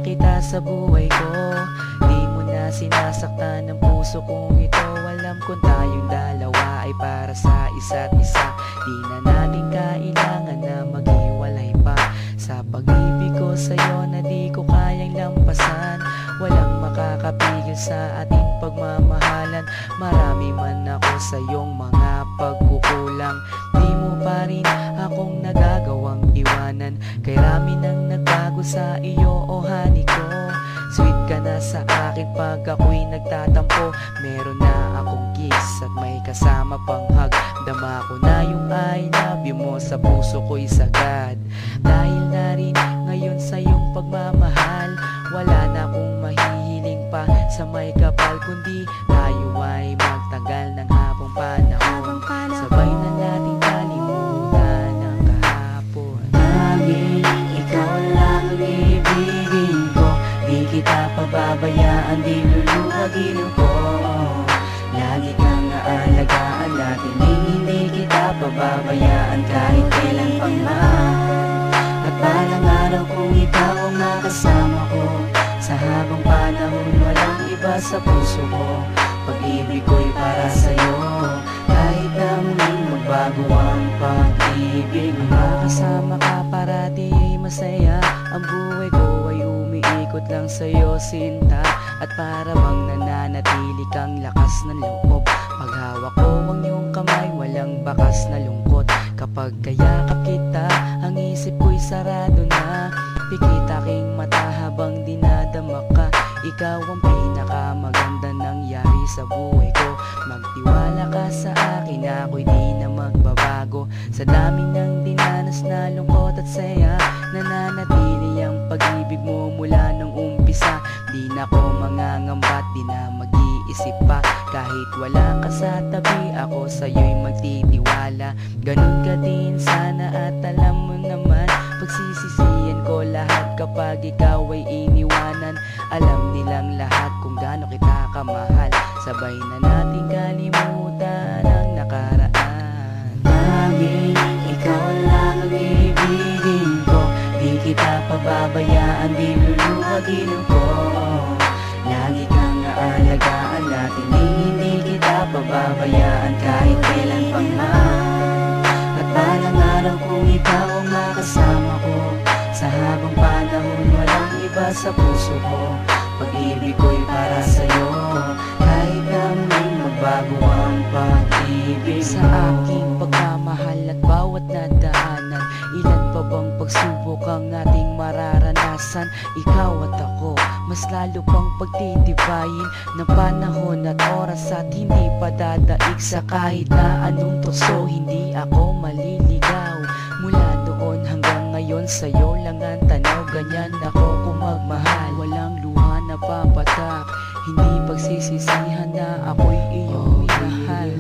kita sa buhay ko. Di mo na sinasaktan ng puso kong ito. Alam kong tayong dalawa ay para sa isa't isa. Di na natin kailangan na maghiwalay pa. Sa pag-ibig ko sa'yo na di ko kayang lampasan. Walang makakapigil sa ating pagmamahalan. Marami man ako sa iyong mga pagkukulang, di mo pa rin akong nagagawang iwanan. Kay rami nang nagbago sa iyo, oh honey ko. Sweet ka na sa akin pag ako'y nagtatampo. Meron na akong kiss at may kasama pang hug. Dama ko na yung I love you mo sa puso ko'y sagad. Dahil na rin ngayon sa iyong pagmamahal, wala na akong mahihiling pa sa may kapal, kundi tayo ay magtagal ng habang panahon. Sabay na natin kalimutan ang kahapon. Laging ikaw lang ang ibigin ko. Di kita pababayaan, di luluwagin ko. Lagi kang aalagaan natin, hindi kita pababayaan kahit kailan pang man. At balang araw kung ikaw ang makasama ko, sa habang panahon walang iba sa puso ko. Pag-ibig ko'y para sa'yo, kahit na muling magbago ang pag-ibig mo. Kasama ka parati ay masaya. Ang buhay ko ay umiikot lang sa'yo, sinta. At para bang nananatili kang lakas ng loob. Paghawak ko ang iyong kamay, walang bakas na lungkot. Kapag kayakap kita, ang isip ko'y sarado na. Pikit aking mata habang dinadama ka. Ikaw ang pinakamaganda nangyari sa buhay ko. Magtiwala ka sa akin, ako'y di na magbabago. Sa dami ng dinanas na lungkot at saya, nananatili ang pag-ibig mo mula nung umpisa. Di na ko mangangambat, di na mag-iisip pa. Kahit wala ka sa tabi, ako sa'yo'y magtitiwala. Ganun ka din sana at alam mo naman, pagsisisihan ko lahat kapag ikaw ay iniwanan. Alam nilang lahat kung gaano kita kamahal. Sabay na natin kalimutan ang nakaraan. Laging ikaw lang ang ibigin ko. Di kita pababayaan, di luluwagin ko. Lagi kang aalagaan natin, hindi kita pababayaan kahit kailan pang man. At balang araw kung ikaw ang makasama ko, sa habang panahon walang iba sa puso ko. Pag-ibig ko'y para sa'yo, kahit na muling magbago ang pag-ibig Sa aking pagmamahal at bawat nadaanan, ilan pa bang pagsubok ang ating mararanasan? Ikaw at ako, mas lalo pang pagtitibayin ng panahon at oras, at hindi pa dadaig sa kahit na anong tukso. Hindi ako maliligaw mula doon hanggang ngayon, sa'yo lang ang tanaw. Ganyan ako kung magmahal, walang luha na papatak. Hindi pagsisisihan na ako'y iyong minahal.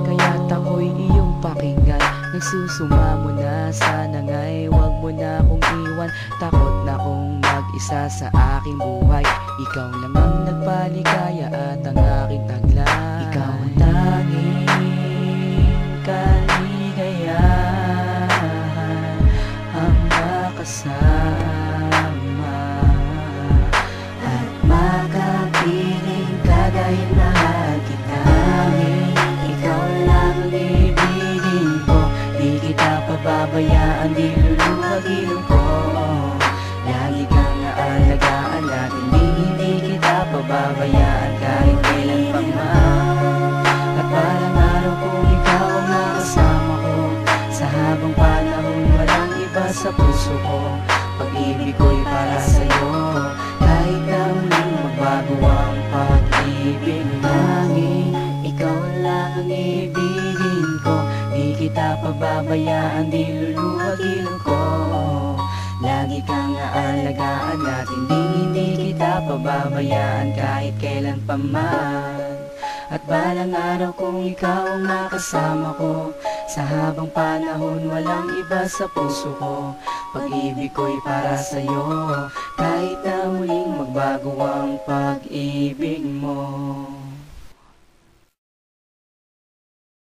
Kaya't ako'y iyong pakinggan. Nagsusumamo na, sana nga'y wag mo na akong iwan. Takot na akong mag-isa sa aking buhay. Ikaw lang ang nagpaligaya at ang aking taglay. Ikaw ang tanging kaligayahan, ang makasama at makapiling ka dahil mahal kita. Ikaw lang ang ibigin ko. Di kita pababayaan, di luluwagin ko. Lagi kang aalagaan natin, hindi kita pababayaan kahit kailan pang man. At balang araw kung ikaw ang makasama ko, sa habang panahon walang iba sa puso ko. Pag-ibig ko'y para sa'yo, kahit na muling magbago ang pag-ibig. Tanging ikaw lang ang ibigin ko. Di kita pababayaan, di luluwagin ko. Lagi kang aalagaan natin, hindi kita pababayaan kahit kailan pa man. At balang araw kung ikaw ang makasama ko, sa habang panahon walang iba sa puso ko. Pag-ibig ko'y para sa'yo, kahit na muling magbago ang pag-ibig.